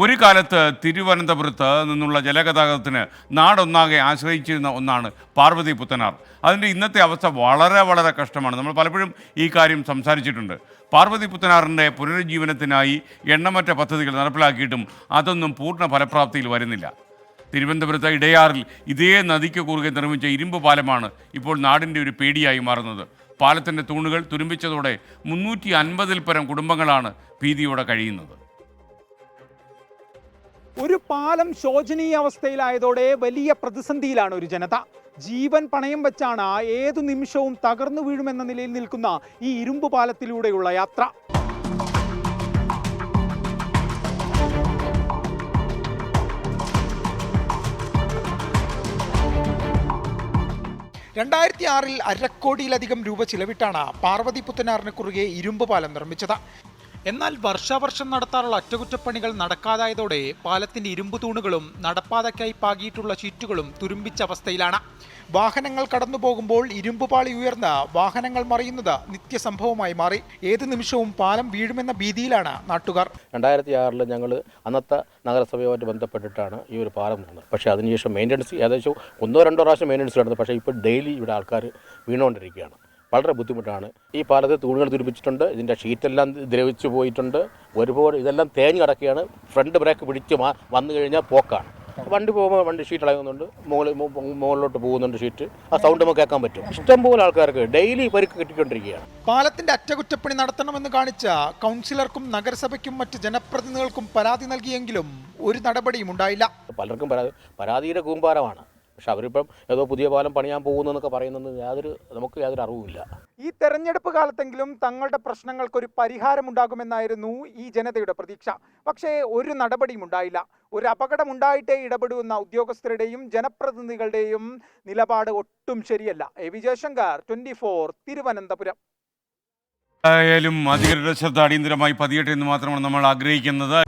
ഒരു കാലത്ത് തിരുവനന്തപുരത്ത് നിന്നുള്ള ജലഗതാഗതത്തിന് നാടൊന്നാകെ ആശ്രയിച്ചിരുന്ന ഒന്നാണ് പാർവതി പുത്തനാർ. അതിൻ്റെ ഇന്നത്തെ അവസ്ഥ വളരെ വളരെ കഷ്ടമാണ്. നമ്മൾ പലപ്പോഴും ഈ കാര്യം സംസാരിച്ചിട്ടുണ്ട്. പാർവതി പുത്തനാറിൻ്റെ പുനരുജ്ജീവനത്തിനായി എണ്ണമറ്റ പദ്ധതികൾ നടപ്പിലാക്കിയിട്ടും അതൊന്നും പൂർണ്ണ ഫലപ്രാപ്തിയിൽ വരുന്നില്ല. തിരുവനന്തപുരത്ത് ഇടയാറിൽ ഇതേ നദിക്ക് കുറുകെ നിർമ്മിച്ച ഇരുമ്പ് പാലമാണ് ഇപ്പോൾ നാടിൻ്റെ ഒരു പേടിയായി മാറുന്നത്. പാലത്തിൻ്റെ തൂണുകൾ തുരുമ്പിച്ചതോടെ 350-ൽ പരം കുടുംബങ്ങളാണ് ഭീതിയോടെ കഴിയുന്നത്. ഒരു പാലം ശോചനീയ അവസ്ഥയിലായതോടെ വലിയ പ്രതിസന്ധിയിലാണ് ഒരു ജനത. ജീവൻ പണയം വെച്ചാണ് ഏതു നിമിഷവും തകർന്നു വീഴുമെന്ന നിലയിൽ നിൽക്കുന്ന ഈ ഇരുമ്പ് പാലത്തിലൂടെയുള്ള യാത്ര. ിൽ 1.5 കോടിയിലധികം രൂപ ചിലവിട്ടാണ് പാർവതി പുത്തനാറിന് കുറുകെ ഇരുമ്പ് പാലം നിർമ്മിച്ചത്. എന്നാൽ വർഷാവർഷം നടത്താറുള്ള അറ്റകുറ്റപ്പണികൾ നടക്കാതായതോടെ പാലത്തിന്റെ ഇരുമ്പ് തൂണുകളും നടപ്പാതയ്ക്കായി പാകിയിട്ടുള്ള ഷീറ്റുകളും തുരുമ്പിച്ച അവസ്ഥയിലാണ്. വാഹനങ്ങൾ കടന്നു പോകുമ്പോൾ ഇരുമ്പ് പാളി ഉയർന്ന് വാഹനങ്ങൾ മറിയുന്നത് നിത്യസംഭവമായി മാറി. ഏത് നിമിഷവും പാലം വീഴുമെന്ന ഭീതിയിലാണ് നാട്ടുകാർ. 2006 ഞങ്ങൾ അന്നത്തെ നഗരസഭയുമായിട്ട് ബന്ധപ്പെട്ടിട്ടാണ് ഈ ഒരു പാലം നടന്നത്. പക്ഷേ അതിനുശേഷം മെയിൻ്റനൻസ് ഏകദേശം 1-2 പ്രാവശ്യം മെയിൻ്റനൻസ് നടന്നത്. പക്ഷേ ഇപ്പോൾ ഡെയിലി ഇവിടെ ആൾക്കാർ വീണുകൊണ്ടിരിക്കുകയാണ്. വളരെ ബുദ്ധിമുട്ടാണ്. ഈ പാലത്ത് തൂണുകൾ തുരുപ്പിച്ചിട്ടുണ്ട്, ഇതിൻ്റെ ഷീറ്റെല്ലാം ദ്രവിച്ചു പോയിട്ടുണ്ട്, ഒരുപാട് ഇതെല്ലാം തേഞ്ഞ് കിടക്കുകയാണ്. ഫ്രണ്ട് ബ്രേക്ക് പിടിച്ച് വന്നു കഴിഞ്ഞാൽ പോക്കാണ്. വണ്ടി പോകുമ്പോൾ വണ്ടി ഷീറ്റ് ഇളകുന്നുണ്ട്, മുകളിലോട്ട് പോകുന്നുണ്ട് ഷീറ്റ്. ആ സൗണ്ട് നമുക്ക് കേൾക്കാൻ പറ്റും. ഇഷ്ടംപോലെ ആൾക്കാർക്ക് ഡെയിലി പരിക്ക് കിട്ടിക്കൊണ്ടിരിക്കുകയാണ്. പാലത്തിന്റെ അറ്റകുറ്റപ്പണി നടത്തണമെന്ന് കാണിച്ച കൗൺസിലർക്കും നഗരസഭയ്ക്കും മറ്റ് ജനപ്രതിനിധികൾക്കും പരാതി നൽകിയെങ്കിലും ഒരു നടപടിയും ഉണ്ടായില്ല. പലർക്കും പരാതിയുടെ കൂമ്പാരമാണ്. പക്ഷെ അവരിപ്പം ഏതോ പുതിയ പാലം പണിയാൻ പോകുന്നു എന്നൊക്കെ പറയുന്നത് നമുക്ക് യാതൊരു അറിവുമില്ല. ഈ തെരഞ്ഞെടുപ്പ് കാലത്തെങ്കിലും തങ്ങളുടെ പ്രശ്നങ്ങൾക്കൊരു പരിഹാരമുണ്ടാകുമെന്നായിരുന്നു ഈ ജനതയുടെ പ്രതീക്ഷ. പക്ഷേ ഒരു നടപടിയും ഉണ്ടായില്ല. ഒരു അപകടമുണ്ടായിട്ടേ ഇടപെടുന്ന ഉദ്യോഗസ്ഥരുടെയും ജനപ്രതിനിധികളുടെയും നിലപാട് ഒട്ടും ശരിയല്ല. എ.വി. ജയശങ്കർ, 24, തിരുവനന്തപുരം. ആയാലും അധികൃതരുടെ ശ്രദ്ധ അടിയന്തരമായി പതിയട്ടെ എന്ന് മാത്രമാണ് നമ്മൾ ആഗ്രഹിക്കുന്നത്.